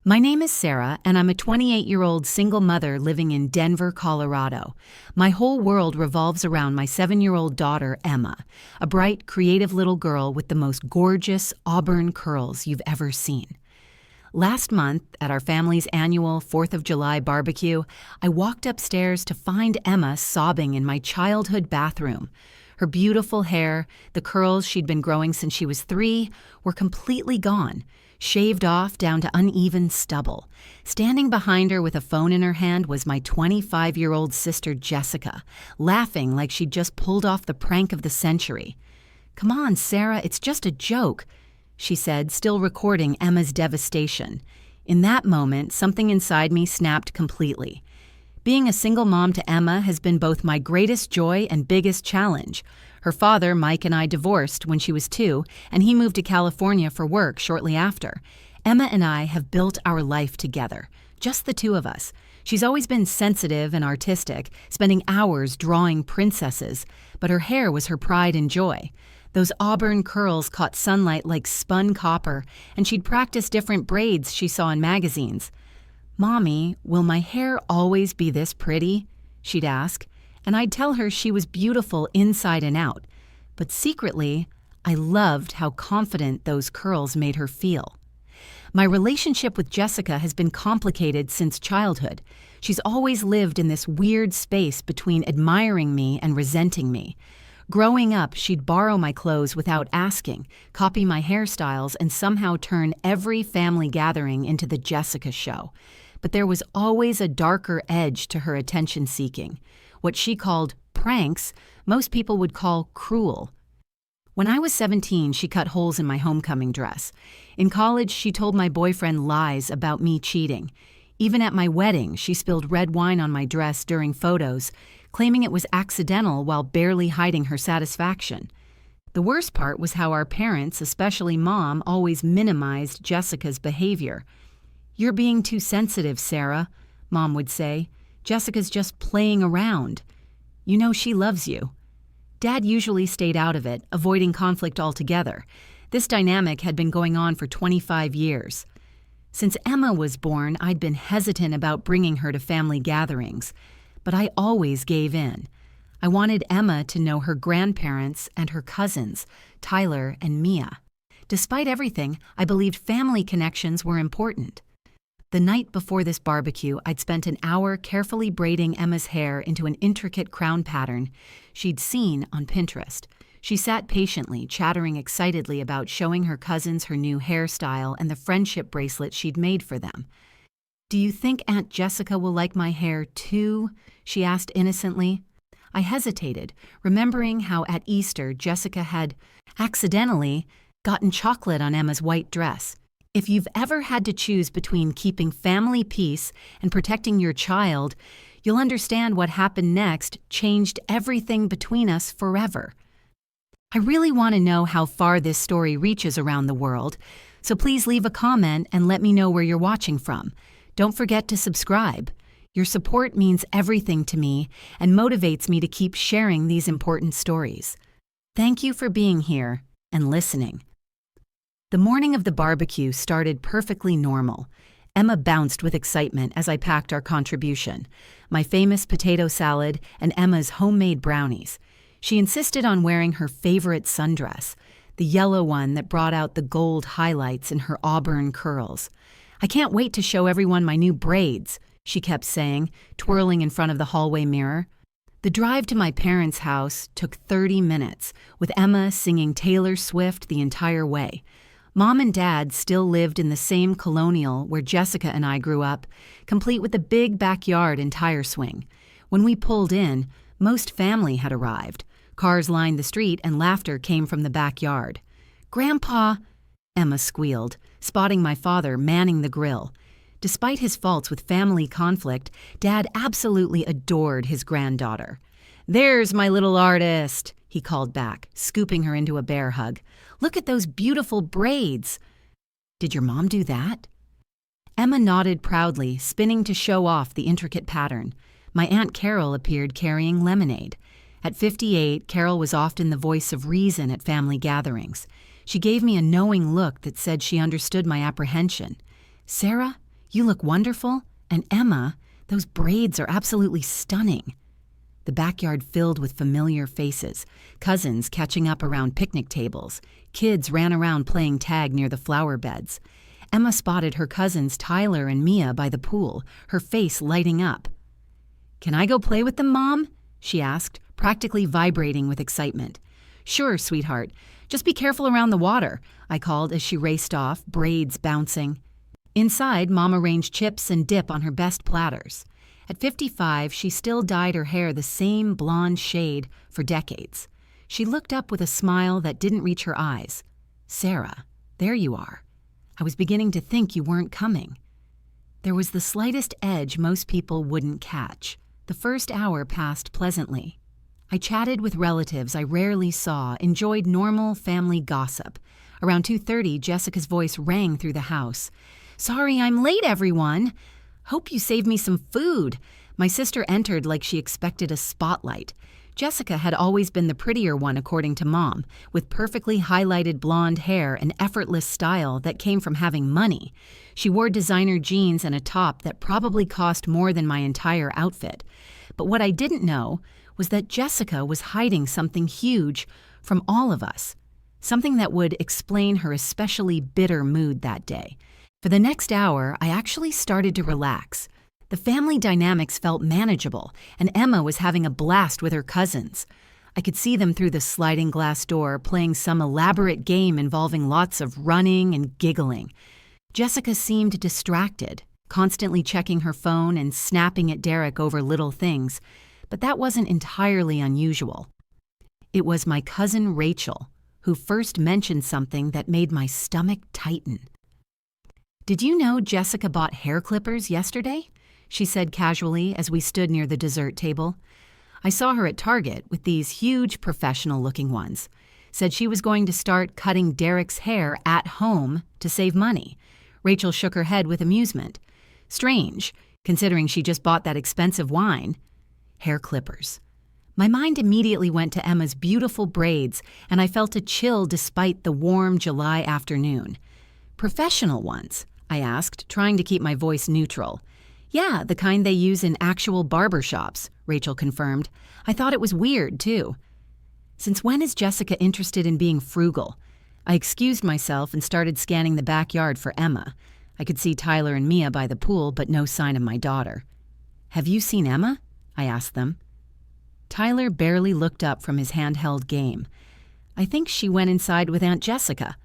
My name is Sarah, and I'm a 28-year-old single mother living in Denver, Colorado. My whole world revolves around my 7-year-old daughter, Emma, a bright, creative little girl with the most gorgeous auburn curls you've ever seen. Last month, at our family's annual 4th of July barbecue, I walked upstairs to find Emma sobbing in my childhood bathroom. Her beautiful hair, the curls she'd been growing since she was 3, were completely gone, shaved off down to uneven stubble. Standing behind her with a phone in her hand was my 25-year-old sister Jessica, laughing like she'd just pulled off the prank of the century. "Come on, Sarah, it's just a joke," she said, still recording Emma's devastation. In that moment, something inside me snapped completely. Being a single mom to Emma has been both my greatest joy and biggest challenge. Her father, Mike, and I divorced when she was 2, and he moved to California for work shortly after. Emma and I have built our life together, just the two of us. She's always been sensitive and artistic, spending hours drawing princesses, but her hair was her pride and joy. Those auburn curls caught sunlight like spun copper, and she'd practice different braids she saw in magazines. "Mommy, will my hair always be this pretty?" she'd ask, and I'd tell her she was beautiful inside and out. But secretly, I loved how confident those curls made her feel. My relationship with Jessica has been complicated since childhood. She's always lived in this weird space between admiring me and resenting me. Growing up, she'd borrow my clothes without asking, copy my hairstyles, and somehow turn every family gathering into the Jessica show. But there was always a darker edge to her attention-seeking. What she called pranks, most people would call cruel. When I was 17, she cut holes in my homecoming dress. In college, she told my boyfriend lies about me cheating. Even at my wedding, she spilled red wine on my dress during photos, claiming it was accidental while barely hiding her satisfaction. The worst part was how our parents, especially Mom, always minimized Jessica's behavior. "You're being too sensitive, Sarah," Mom would say. "Jessica's just playing around. You know she loves you." Dad usually stayed out of it, avoiding conflict altogether. This dynamic had been going on for 25 years. Since Emma was born, I'd been hesitant about bringing her to family gatherings, but I always gave in. I wanted Emma to know her grandparents and her cousins, Tyler and Mia. Despite everything, I believed family connections were important. The night before this barbecue, I'd spent an hour carefully braiding Emma's hair into an intricate crown pattern she'd seen on Pinterest. She sat patiently, chattering excitedly about showing her cousins her new hairstyle and the friendship bracelet she'd made for them. "Do you think Aunt Jessica will like my hair too?" she asked innocently. I hesitated, remembering how at Easter Jessica had accidentally gotten chocolate on Emma's white dress. If you've ever had to choose between keeping family peace and protecting your child, you'll understand what happened next changed everything between us forever. I really want to know how far this story reaches around the world, so please leave a comment and let me know where you're watching from. Don't forget to subscribe. Your support means everything to me and motivates me to keep sharing these important stories. Thank you for being here and listening. The morning of the barbecue started perfectly normal. Emma bounced with excitement as I packed our contribution, my famous potato salad and Emma's homemade brownies. She insisted on wearing her favorite sundress, the yellow one that brought out the gold highlights in her auburn curls. "I can't wait to show everyone my new braids," she kept saying, twirling in front of the hallway mirror. The drive to my parents' house took 30 minutes, with Emma singing Taylor Swift the entire way. Mom and Dad still lived in the same colonial where Jessica and I grew up, complete with a big backyard and tire swing. When we pulled in, most family had arrived. Cars lined the street and laughter came from the backyard. "Grandpa," Emma squealed, spotting my father manning the grill. Despite his faults with family conflict, Dad absolutely adored his granddaughter. "There's my little artist," he called back, scooping her into a bear hug. "Look at those beautiful braids." "Did your mom do that?" Emma nodded proudly, spinning to show off the intricate pattern. My Aunt Carol appeared carrying lemonade. At 58, Carol was often the voice of reason at family gatherings. She gave me a knowing look that said she understood my apprehension. "Sarah, "You look wonderful, and Emma, those braids are absolutely stunning." The backyard filled with familiar faces, cousins catching up around picnic tables, kids ran around playing tag near the flower beds. Emma spotted her cousins Tyler and Mia by the pool, her face lighting up. "Can I go play with them, Mom?" she asked, practically vibrating with excitement. "Sure, sweetheart. Just be careful around the water," I called as she raced off, braids bouncing. Inside, Mom arranged chips and dip on her best platters. At 55, she still dyed her hair the same blonde shade for decades. She looked up with a smile that didn't reach her eyes. "Sarah, there you are. I was beginning to think you weren't coming." There was the slightest edge most people wouldn't catch. The first hour passed pleasantly. I chatted with relatives I rarely saw, enjoyed normal family gossip. Around 2:30, Jessica's voice rang through the house. "Sorry I'm late, everyone. Hope you saved me some food." My sister entered like she expected a spotlight. Jessica had always been the prettier one, according to Mom, with perfectly highlighted blonde hair and effortless style that came from having money. She wore designer jeans and a top that probably cost more than my entire outfit. But what I didn't know was that Jessica was hiding something huge from all of us, something that would explain her especially bitter mood that day. For the next hour, I actually started to relax. The family dynamics felt manageable, and Emma was having a blast with her cousins. I could see them through the sliding glass door playing some elaborate game involving lots of running and giggling. Jessica seemed distracted, constantly checking her phone and snapping at Derek over little things, but that wasn't entirely unusual. It was my cousin Rachel who first mentioned something that made my stomach tighten. "Did you know Jessica bought hair clippers yesterday?" she said casually as we stood near the dessert table. "I saw her at Target with these huge professional-looking ones. Said she was going to start cutting Derek's hair at home to save money." Rachel shook her head with amusement. "Strange, considering she just bought that expensive wine." Hair clippers. My mind immediately went to Emma's beautiful braids, and I felt a chill despite the warm July afternoon. "Professional ones?" I asked, trying to keep my voice neutral. "Yeah, the kind they use in actual barber shops," Rachel confirmed. "I thought it was weird, too." Since when is Jessica interested in being frugal? I excused myself and started scanning the backyard for Emma. I could see Tyler and Mia by the pool, but no sign of my daughter. "Have you seen Emma?" I asked them. Tyler barely looked up from his handheld game. "I think she went inside with Aunt Jessica.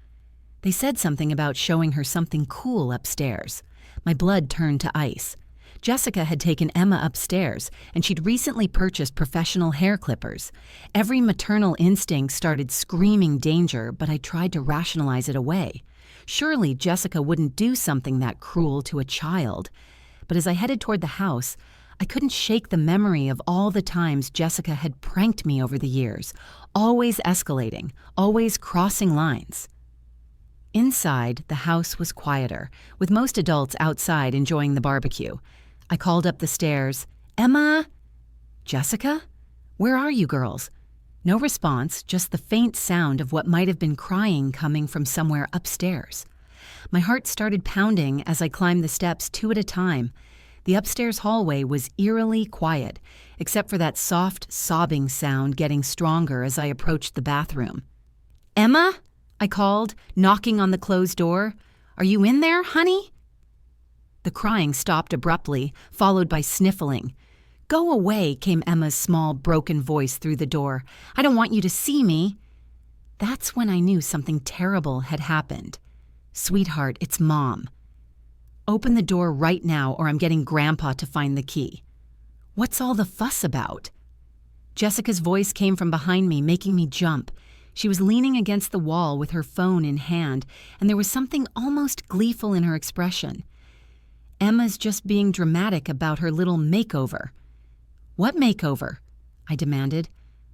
They said something about showing her something cool upstairs." My blood turned to ice. Jessica had taken Emma upstairs, and she'd recently purchased professional hair clippers. Every maternal instinct started screaming danger, but I tried to rationalize it away. Surely Jessica wouldn't do something that cruel to a child. But as I headed toward the house, I couldn't shake the memory of all the times Jessica had pranked me over the years, always escalating, always crossing lines. Inside, the house was quieter, with most adults outside enjoying the barbecue. I called up the stairs, "Emma? Jessica? Where are you girls?" No response, just the faint sound of what might have been crying coming from somewhere upstairs. My heart started pounding as I climbed the steps 2 at a time. The upstairs hallway was eerily quiet, except for that soft, sobbing sound getting stronger as I approached the bathroom. "Emma?" I called, knocking on the closed door. "Are you in there, honey?" The crying stopped abruptly, followed by sniffling. "Go away," came Emma's small, broken voice through the door. "I don't want you to see me." That's when I knew something terrible had happened. "Sweetheart, it's Mom. Open the door right now or I'm getting Grandpa to find the key." "What's all the fuss about?" Jessica's voice came from behind me, making me jump. She was leaning against the wall with her phone in hand, and there was something almost gleeful in her expression. "Emma's just being dramatic about her little makeover." "What makeover?" I demanded,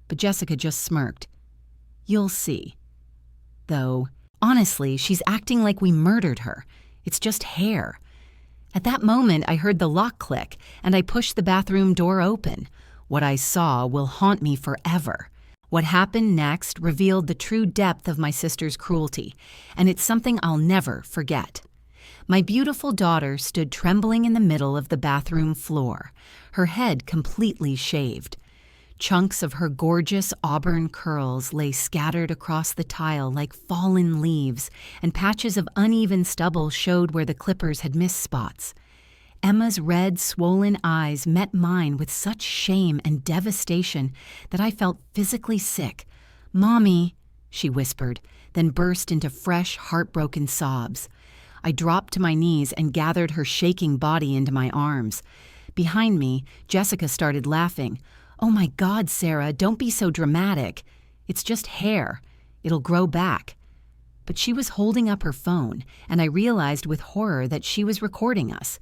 but Jessica just smirked. "You'll see. Though, honestly, she's acting like we murdered her. It's just hair." At that moment, I heard the lock click, and I pushed the bathroom door open. What I saw will haunt me forever. What happened next revealed the true depth of my sister's cruelty, and it's something I'll never forget. My beautiful daughter stood trembling in the middle of the bathroom floor, her head completely shaved. Chunks of her gorgeous auburn curls lay scattered across the tile like fallen leaves, and patches of uneven stubble showed where the clippers had missed spots. Emma's red, swollen eyes met mine with such shame and devastation that I felt physically sick. "Mommy," she whispered, then burst into fresh, heartbroken sobs. I dropped to my knees and gathered her shaking body into my arms. Behind me, Jessica started laughing. "Oh my God, Sarah, don't be so dramatic. It's just hair. It'll grow back." But she was holding up her phone, and I realized with horror that she was recording us.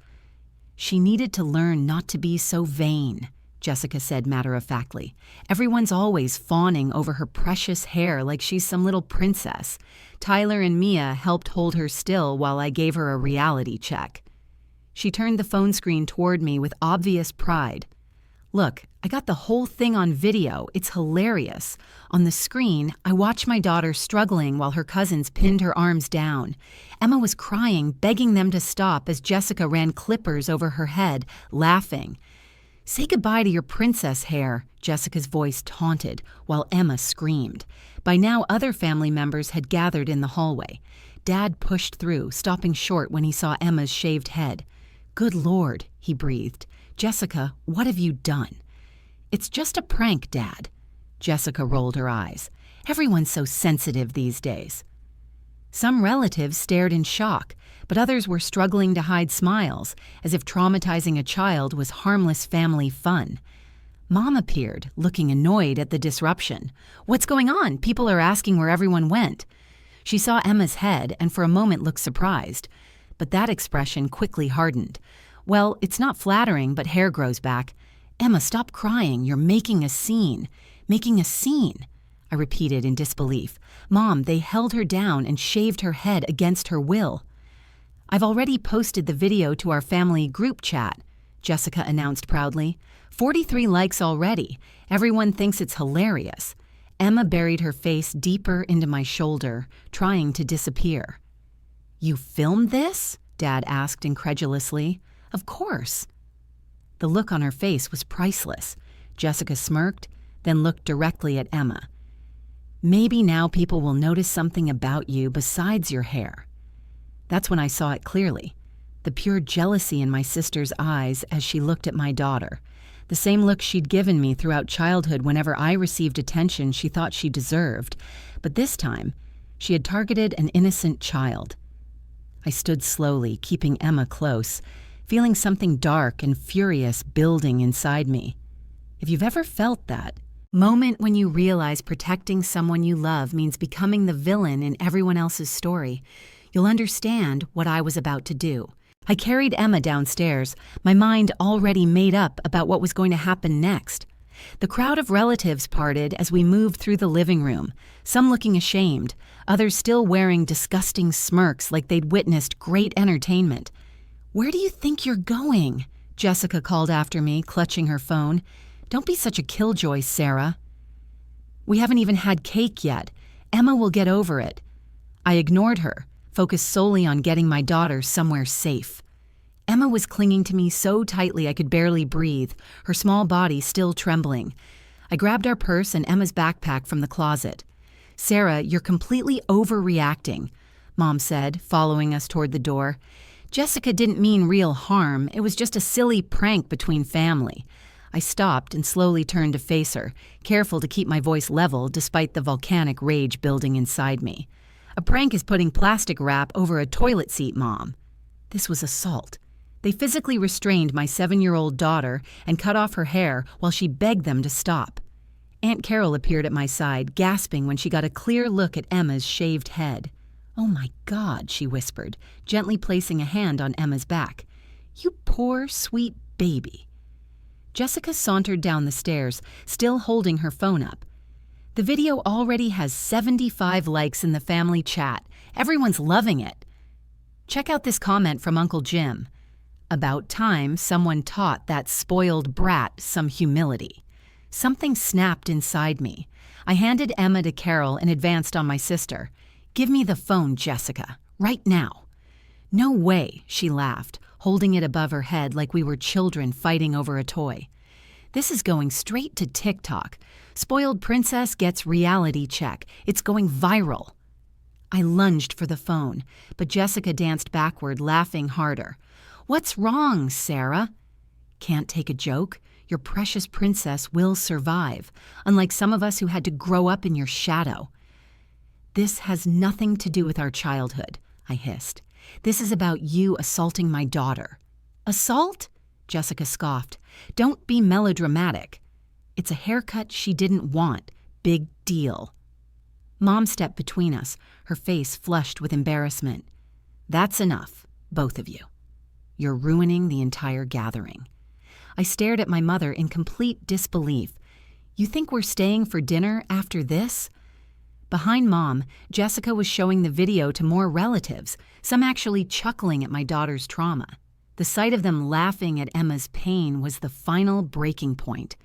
"She needed to learn not to be so vain," Jessica said matter-of-factly. "Everyone's always fawning over her precious hair like she's some little princess." Tyler and Mia helped hold her still while I gave her a reality check. She turned the phone screen toward me with obvious pride. "Look, I got the whole thing on video. It's hilarious." On the screen, I watched my daughter struggling while her cousins pinned her arms down. Emma was crying, begging them to stop as Jessica ran clippers over her head, laughing. "Say goodbye to your princess hair," Jessica's voice taunted, while Emma screamed. By now, other family members had gathered in the hallway. Dad pushed through, stopping short when he saw Emma's shaved head. "Good Lord," he breathed. "Jessica, what have you done?" "It's just a prank, Dad." Jessica rolled her eyes. "Everyone's so sensitive these days." Some relatives stared in shock, but others were struggling to hide smiles, as if traumatizing a child was harmless family fun. Mom appeared, looking annoyed at the disruption. "What's going on? People are asking where everyone went." She saw Emma's head and for a moment looked surprised, but that expression quickly hardened. "Well, it's not flattering, but hair grows back." "Emma, stop crying. You're making a scene." "Making a scene?" I repeated in disbelief. "Mom, they held her down and shaved her head against her will." "I've already posted the video to our family group chat," Jessica announced proudly. 43 likes already. Everyone thinks it's hilarious." Emma buried her face deeper into my shoulder, trying to disappear. "You filmed this?" Dad asked incredulously. "Of course." The look on her face was priceless. Jessica smirked, then looked directly at Emma. "Maybe now people will notice something about you besides your hair." That's when I saw it clearly. The pure jealousy in my sister's eyes as she looked at my daughter. The same look she'd given me throughout childhood whenever I received attention she thought she deserved. But this time, she had targeted an innocent child. I stood slowly, keeping Emma close, feeling something dark and furious building inside me. If you've ever felt that moment when you realize protecting someone you love means becoming the villain in everyone else's story, you'll understand what I was about to do. I carried Emma downstairs, my mind already made up about what was going to happen next. The crowd of relatives parted as we moved through the living room, some looking ashamed, others still wearing disgusting smirks like they'd witnessed great entertainment. "Where do you think you're going?" Jessica called after me, clutching her phone. "Don't be such a killjoy, Sarah." "We haven't even had cake yet. Emma will get over it." I ignored her, focused solely on getting my daughter somewhere safe. Emma was clinging to me so tightly I could barely breathe, her small body still trembling. I grabbed our purse and Emma's backpack from the closet. "Sarah, you're completely overreacting," Mom said, following us toward the door. "Jessica didn't mean real harm. It was just a silly prank between family." I stopped and slowly turned to face her, careful to keep my voice level despite the volcanic rage building inside me. "A prank is putting plastic wrap over a toilet seat, Mom." This was assault. They physically restrained my 7-year-old daughter and cut off her hair while she begged them to stop. Aunt Carol appeared at my side, gasping when she got a clear look at Emma's shaved head. "Oh my God," she whispered, gently placing a hand on Emma's back. "You poor, sweet baby." Jessica sauntered down the stairs, still holding her phone up. "The video already has 75 likes in the family chat. Everyone's loving it." Check out this comment from Uncle Jim. "About time someone taught that spoiled brat some humility." Something snapped inside me. I handed Emma to Carol and advanced on my sister. "Give me the phone, Jessica. Right now." No way, she laughed, holding it above her head like we were children fighting over a toy. This is going straight to TikTok. Spoiled princess gets reality check. It's going viral. I lunged for the phone, but Jessica danced backward, laughing harder. What's wrong, Sarah? Can't take a joke? Your precious princess will survive, unlike some of us who had to grow up in your shadow. This has nothing to do with our childhood, I hissed. This is about you assaulting my daughter. Assault? Jessica scoffed. Don't be melodramatic. It's a haircut she didn't want. Big deal. Mom stepped between us, her face flushed with embarrassment. That's enough, both of you. You're ruining the entire gathering. I stared at my mother in complete disbelief. You think we're staying for dinner after this? Behind Mom, Jessica was showing the video to more relatives, some actually chuckling at my daughter's trauma. The sight of them laughing at Emma's pain was the final breaking point.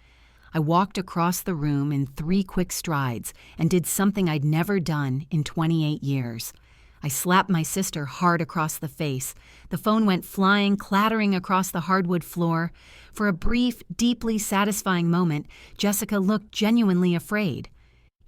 I walked across the room in 3 quick strides and did something I'd never done in 28 years. I slapped my sister hard across the face. The phone went flying, clattering across the hardwood floor. For a brief, deeply satisfying moment, Jessica looked genuinely afraid.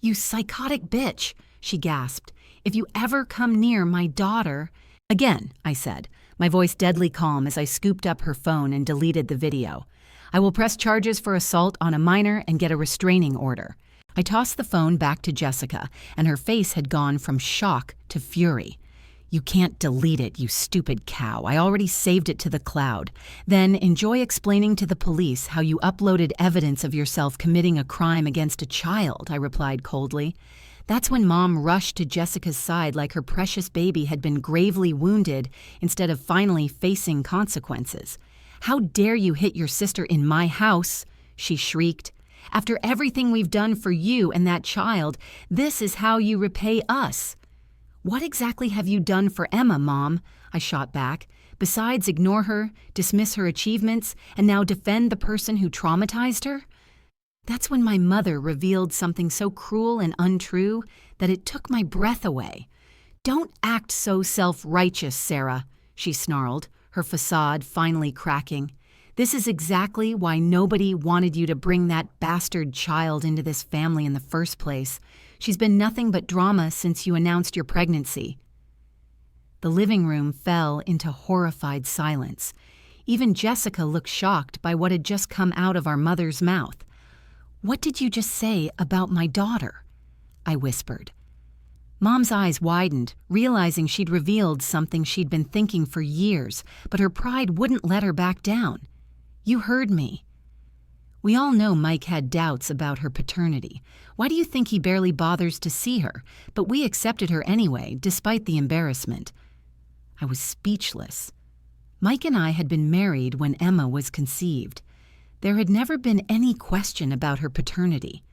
You psychotic bitch, she gasped. If you ever come near my daughter... Again, I said, my voice deadly calm as I scooped up her phone and deleted the video. I will press charges for assault on a minor and get a restraining order. I tossed the phone back to Jessica, and her face had gone from shock to fury. You can't delete it, you stupid cow. I already saved it to the cloud. Then enjoy explaining to the police how you uploaded evidence of yourself committing a crime against a child, I replied coldly. That's when Mom rushed to Jessica's side like her precious baby had been gravely wounded instead of finally facing consequences. How dare you hit your sister in my house, she shrieked. After everything we've done for you and that child, this is how you repay us. What exactly have you done for Emma, Mom? I shot back. Besides ignore her, dismiss her achievements, and now defend the person who traumatized her? That's when my mother revealed something so cruel and untrue that it took my breath away. Don't act so self-righteous, Sarah, she snarled, her facade finally cracking. This is exactly why nobody wanted you to bring that bastard child into this family in the first place. She's been nothing but drama since you announced your pregnancy. The living room fell into horrified silence. Even Jessica looked shocked by what had just come out of our mother's mouth. What did you just say about my daughter? I whispered. Mom's eyes widened, realizing she'd revealed something she'd been thinking for years, but her pride wouldn't let her back down. You heard me. We all know Mike had doubts about her paternity. Why do you think he barely bothers to see her? But we accepted her anyway, despite the embarrassment. I was speechless. Mike and I had been married when Emma was conceived. There had never been any question about her paternity.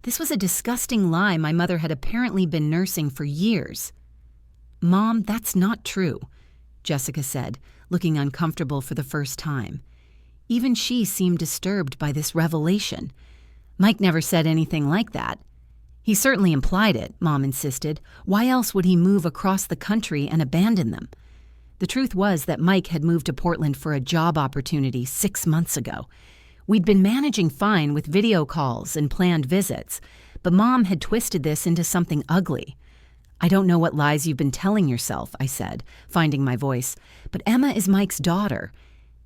This was a disgusting lie my mother had apparently been nursing for years. Mom, that's not true, Jessica said, looking uncomfortable for the first time. Even she seemed disturbed by this revelation. Mike never said anything like that. He certainly implied it, Mom insisted. Why else would he move across the country and abandon them? The truth was that Mike had moved to Portland for a job opportunity 6 months ago. We'd been managing fine with video calls and planned visits, but Mom had twisted this into something ugly. I don't know what lies you've been telling yourself, I said, finding my voice, but Emma is Mike's daughter.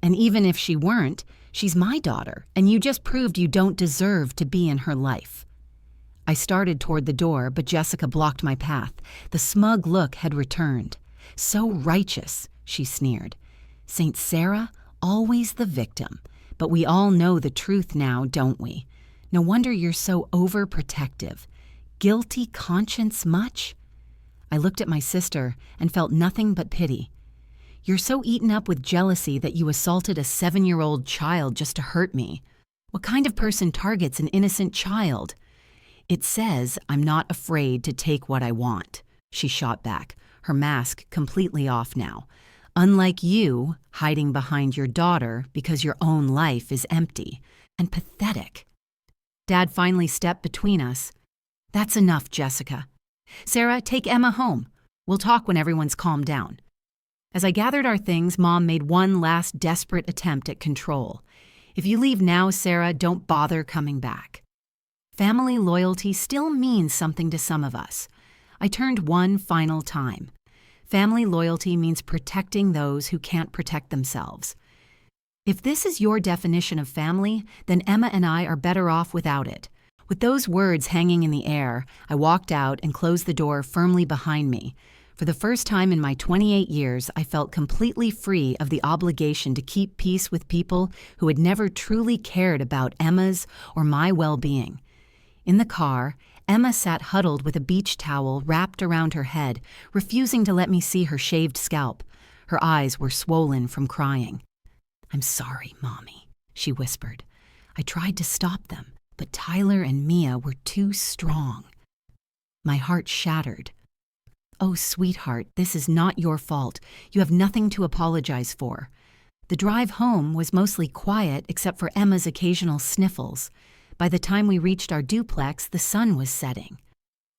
And even if she weren't, she's my daughter, and you just proved you don't deserve to be in her life. I started toward the door, but Jessica blocked my path. The smug look had returned. So righteous, she sneered. Saint Sarah, always the victim. But we all know the truth now, don't we? No wonder you're so overprotective. Guilty conscience much? I looked at my sister and felt nothing but pity. You're so eaten up with jealousy that you assaulted a 7-year-old child just to hurt me. What kind of person targets an innocent child? It says I'm not afraid to take what I want, she shot back, her mask completely off now. Unlike you, hiding behind your daughter because your own life is empty and pathetic. Dad finally stepped between us. That's enough, Jessica. Sarah, take Emma home. We'll talk when everyone's calmed down. As I gathered our things, Mom made one last desperate attempt at control. "If you leave now, Sarah, don't bother coming back." Family loyalty still means something to some of us. I turned one final time. Family loyalty means protecting those who can't protect themselves. If this is your definition of family, then Emma and I are better off without it. With those words hanging in the air, I walked out and closed the door firmly behind me. For the first time in my 28 years, I felt completely free of the obligation to keep peace with people who had never truly cared about Emma's or my well-being. In the car, Emma sat huddled with a beach towel wrapped around her head, refusing to let me see her shaved scalp. Her eyes were swollen from crying. "I'm sorry, Mommy," she whispered. I tried to stop them, but Tyler and Mia were too strong. My heart shattered. "Oh, sweetheart, this is not your fault. You have nothing to apologize for." The drive home was mostly quiet except for Emma's occasional sniffles. By the time we reached our duplex, the sun was setting.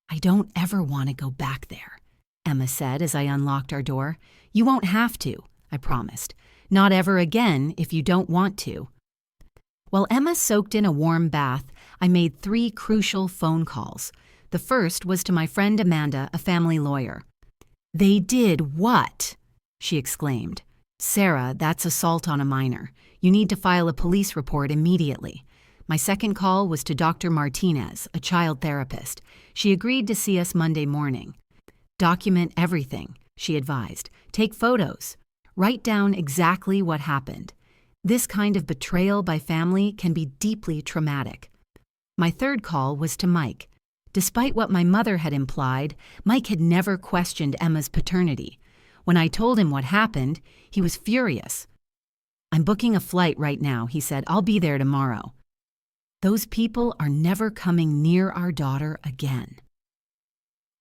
"I don't ever want to go back there," Emma said as I unlocked our door. "You won't have to," I promised. "Not ever again if you don't want to." While Emma soaked in a warm bath, I made 3 crucial phone calls. The first was to my friend Amanda, a family lawyer. "They did what?" she exclaimed. "Sarah, that's assault on a minor. You need to file a police report immediately." My second call was to Dr. Martinez, a child therapist. She agreed to see us Monday morning. "Document everything," she advised. "Take photos. Write down exactly what happened. This kind of betrayal by family can be deeply traumatic." My third call was to Mike. Despite what my mother had implied, Mike had never questioned Emma's paternity. When I told him what happened, he was furious. "I'm booking a flight right now," he said. "I'll be there tomorrow." Those people are never coming near our daughter again.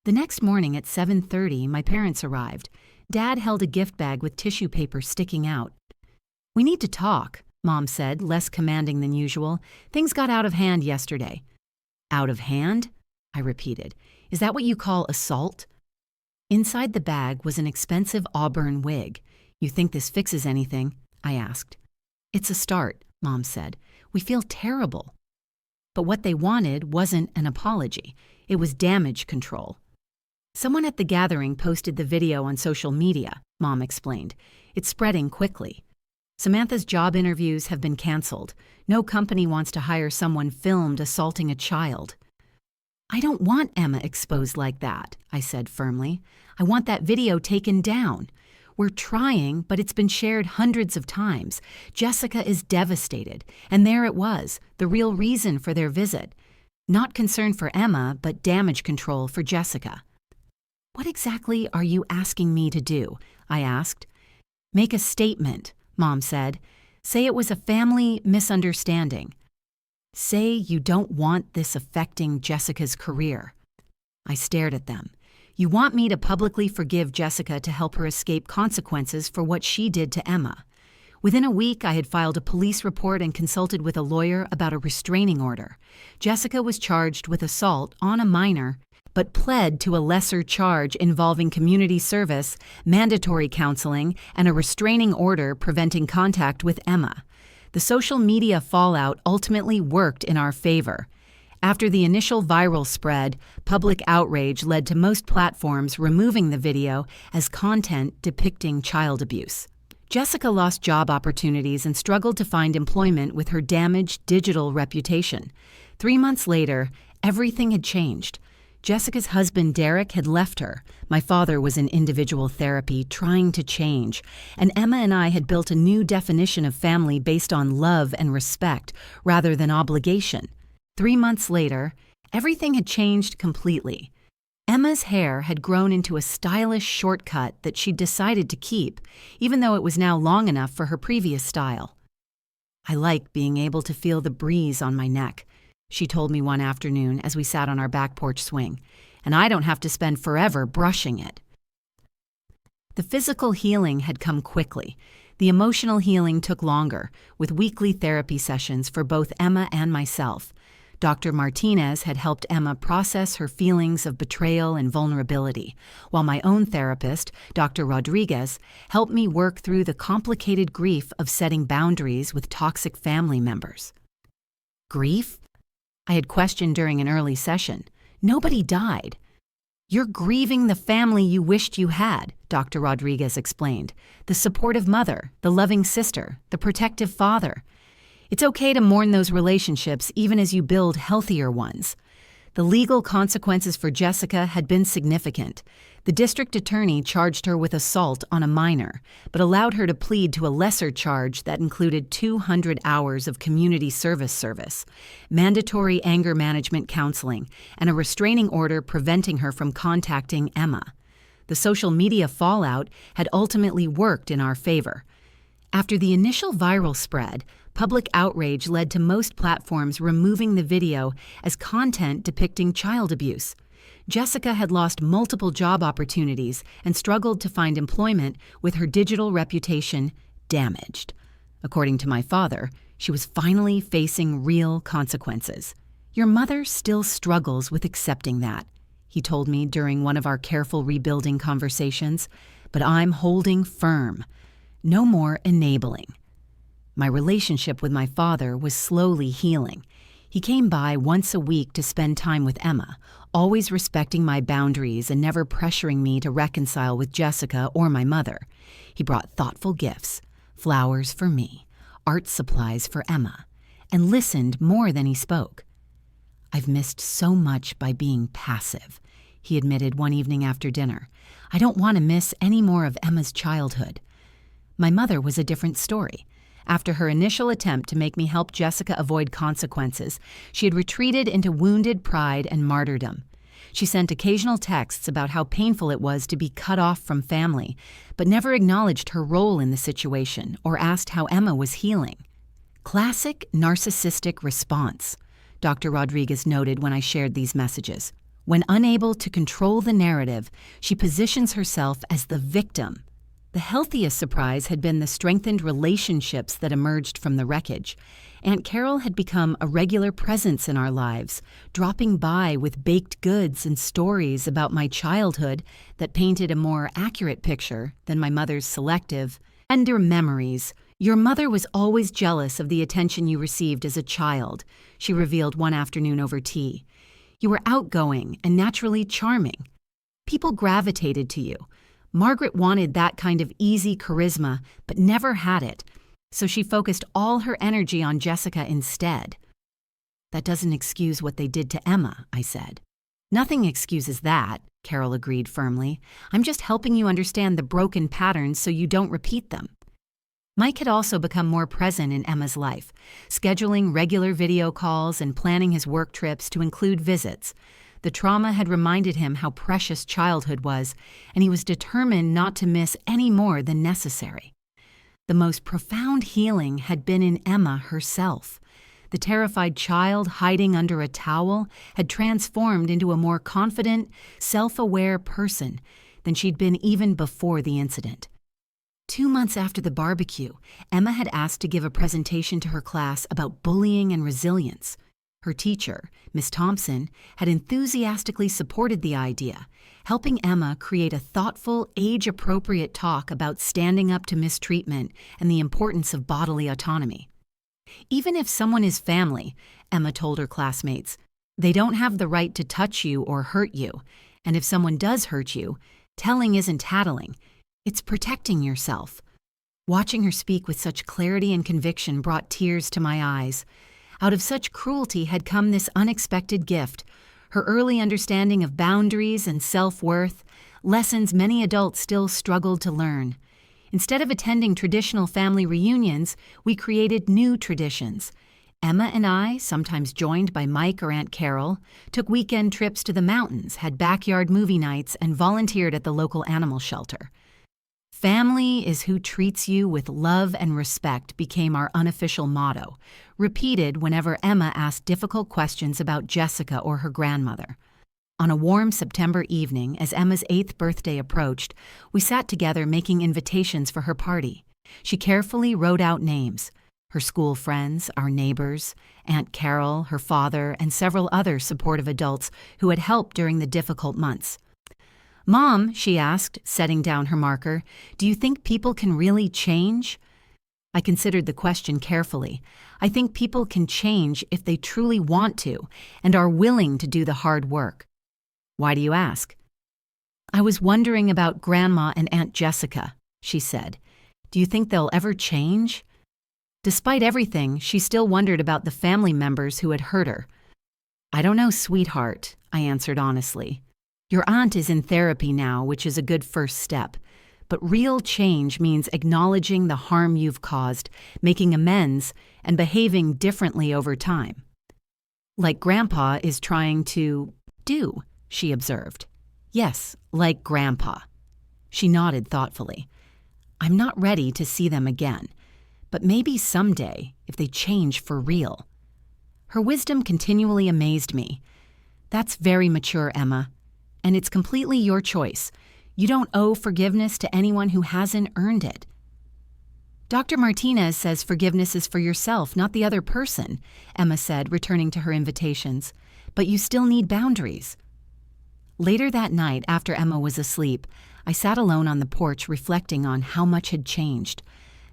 The next morning at 7:30, my parents arrived. Dad held a gift bag with tissue paper sticking out. "We need to talk," Mom said, less commanding than usual. "Things got out of hand yesterday." "Out of hand?" I repeated. "Is that what you call assault?" Inside the bag was an expensive auburn wig. "You think this fixes anything?" I asked. "It's a start," Mom said. "We feel terrible." But what they wanted wasn't an apology. It was damage control. "Someone at the gathering posted the video on social media," Mom explained. "It's spreading quickly. Samantha's job interviews have been canceled. No company wants to hire someone filmed assaulting a child." "I don't want Emma exposed like that," I said firmly. "I want that video taken down. We're trying, but it's been shared hundreds of times. Jessica is devastated, and there it was, the real reason for their visit. Not concern for Emma, but damage control for Jessica." "What exactly are you asking me to do?" I asked. "Make a statement," Mom said. "Say it was a family misunderstanding. Say you don't want this affecting Jessica's career." I stared at them. "You want me to publicly forgive Jessica to help her escape consequences for what she did to Emma." Within a week, I had filed a police report and consulted with a lawyer about a restraining order. Jessica was charged with assault on a minor, but pled to a lesser charge involving community service, mandatory counseling, and a restraining order preventing contact with Emma. The social media fallout ultimately worked in our favor. After the initial viral spread, public outrage led to most platforms removing the video as content depicting child abuse. Jessica lost job opportunities and struggled to find employment with her damaged digital reputation. 3 months later, everything had changed. Jessica's husband, Derek, had left her. My father was in individual therapy, trying to change. And Emma and I had built a new definition of family based on love and respect, rather than obligation. 3 months later, everything had changed completely. Emma's hair had grown into a stylish shortcut that she'd decided to keep, even though it was now long enough for her previous style. "I like being able to feel the breeze on my neck," she told me one afternoon as we sat on our back porch swing, "and I don't have to spend forever brushing it." The physical healing had come quickly. The emotional healing took longer, with weekly therapy sessions for both Emma and myself. Dr. Martinez had helped Emma process her feelings of betrayal and vulnerability, while my own therapist, Dr. Rodriguez, helped me work through the complicated grief of setting boundaries with toxic family members. Grief? I had questioned during an early session. Nobody died. You're grieving the family you wished you had, Dr. Rodriguez explained. The supportive mother, the loving sister, the protective father. It's okay to mourn those relationships even as you build healthier ones. The legal consequences for Jessica had been significant. The district attorney charged her with assault on a minor, but allowed her to plead to a lesser charge that included 200 hours of community service, mandatory anger management counseling, and a restraining order preventing her from contacting Emma. The social media fallout had ultimately worked in our favor. After the initial viral spread, public outrage led to most platforms removing the video as content depicting child abuse. Jessica had lost multiple job opportunities and struggled to find employment with her digital reputation damaged. According to my father, she was finally facing real consequences. Your mother still struggles with accepting that, he told me during one of our careful rebuilding conversations, but I'm holding firm. No more enabling. My relationship with my father was slowly healing. He came by once a week to spend time with Emma, always respecting my boundaries and never pressuring me to reconcile with Jessica or my mother. He brought thoughtful gifts, flowers for me, art supplies for Emma, and listened more than he spoke. I've missed so much by being passive, he admitted one evening after dinner. I don't want to miss any more of Emma's childhood. My mother was a different story. After her initial attempt to make me help Jessica avoid consequences, she had retreated into wounded pride and martyrdom. She sent occasional texts about how painful it was to be cut off from family, but never acknowledged her role in the situation or asked how Emma was healing. Classic narcissistic response, Dr. Rodriguez noted when I shared these messages. When unable to control the narrative, she positions herself as the victim. The healthiest surprise had been the strengthened relationships that emerged from the wreckage. Aunt Carol had become a regular presence in our lives, dropping by with baked goods and stories about my childhood that painted a more accurate picture than my mother's selective, tender memories. Your mother was always jealous of the attention you received as a child, she revealed one afternoon over tea. You were outgoing and naturally charming. People gravitated to you. Margaret wanted that kind of easy charisma, but never had it, so she focused all her energy on Jessica instead. That doesn't excuse what they did to Emma, I said. Nothing excuses that, Carol agreed firmly. I'm just helping you understand the broken patterns so you don't repeat them. Mike had also become more present in Emma's life, scheduling regular video calls and planning his work trips to include visits. The trauma had reminded him how precious childhood was, and he was determined not to miss any more than necessary. The most profound healing had been in Emma herself. The terrified child hiding under a towel had transformed into a more confident, self-aware person than she'd been even before the incident. 2 months after the barbecue, Emma had asked to give a presentation to her class about bullying and resilience. Her teacher, Miss Thompson, had enthusiastically supported the idea, helping Emma create a thoughtful, age-appropriate talk about standing up to mistreatment and the importance of bodily autonomy. Even if someone is family, Emma told her classmates, they don't have the right to touch you or hurt you, and if someone does hurt you, telling isn't tattling, it's protecting yourself. Watching her speak with such clarity and conviction brought tears to my eyes. Out of such cruelty had come this unexpected gift, her early understanding of boundaries and self-worth, lessons many adults still struggled to learn. Instead of attending traditional family reunions, we created new traditions. Emma and I, sometimes joined by Mike or Aunt Carol, took weekend trips to the mountains, had backyard movie nights, and volunteered at the local animal shelter. Family is who treats you with love and respect became our unofficial motto, repeated whenever Emma asked difficult questions about Jessica or her grandmother. On a warm September evening, as Emma's 8th birthday approached, we sat together making invitations for her party. She carefully wrote out names. her school friends, our neighbors, Aunt Carol, her father, and several other supportive adults who had helped during the difficult months. "Mom," she asked, setting down her marker, "do you think people can really change?" I considered the question carefully. I think people can change if they truly want to and are willing to do the hard work. "Why do you ask?" "I was wondering about Grandma and Aunt Jessica," she said. "Do you think they'll ever change?" Despite everything, she still wondered about the family members who had hurt her. "I don't know, sweetheart," I answered honestly. "Your aunt is in therapy now, which is a good first step. But real change means acknowledging the harm you've caused, making amends, and behaving differently over time. Like Grandpa is trying to do," she observed. "Yes, like Grandpa." She nodded thoughtfully. "I'm not ready to see them again, but maybe someday, if they change for real." Her wisdom continually amazed me. "That's very mature, Emma, and it's completely your choice. You don't owe forgiveness to anyone who hasn't earned it." "Dr. Martinez says forgiveness is for yourself, not the other person," Emma said, returning to her invitations. "But you still need boundaries." Later that night, after Emma was asleep, I sat alone on the porch reflecting on how much had changed.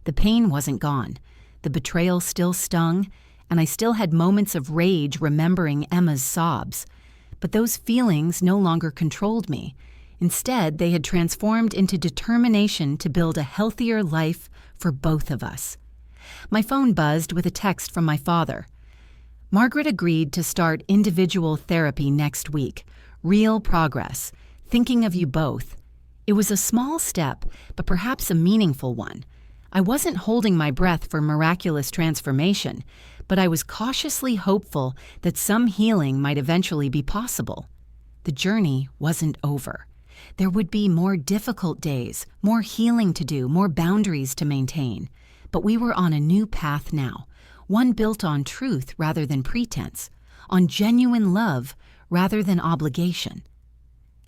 The pain wasn't gone. The betrayal still stung, and I still had moments of rage remembering Emma's sobs. But those feelings no longer controlled me. Instead, they had transformed into determination to build a healthier life for both of us. My phone buzzed with a text from my father. "Margaret agreed to start individual therapy next week. Real progress. Thinking of you both." It was a small step, but perhaps a meaningful one. I wasn't holding my breath for miraculous transformation, but I was cautiously hopeful that some healing might eventually be possible. The journey wasn't over. There would be more difficult days, more healing to do, more boundaries to maintain. But we were on a new path now, one built on truth rather than pretense, on genuine love rather than obligation.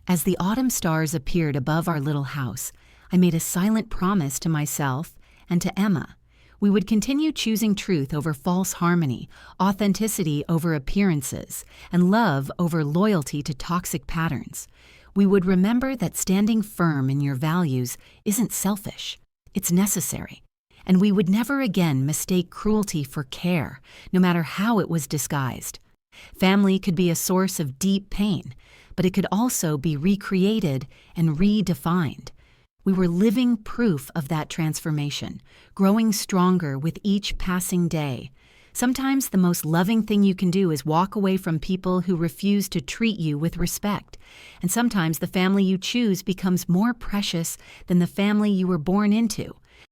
As the autumn stars appeared above our little house, I made a silent promise to myself and to Emma. We would continue choosing truth over false harmony, authenticity over appearances, and love over loyalty to toxic patterns. We would remember that standing firm in your values isn't selfish, it's necessary. And we would never again mistake cruelty for care, no matter how it was disguised. Family could be a source of deep pain, but it could also be recreated and redefined. We were living proof of that transformation, growing stronger with each passing day. Sometimes the most loving thing you can do is walk away from people who refuse to treat you with respect. And sometimes the family you choose becomes more precious than the family you were born into.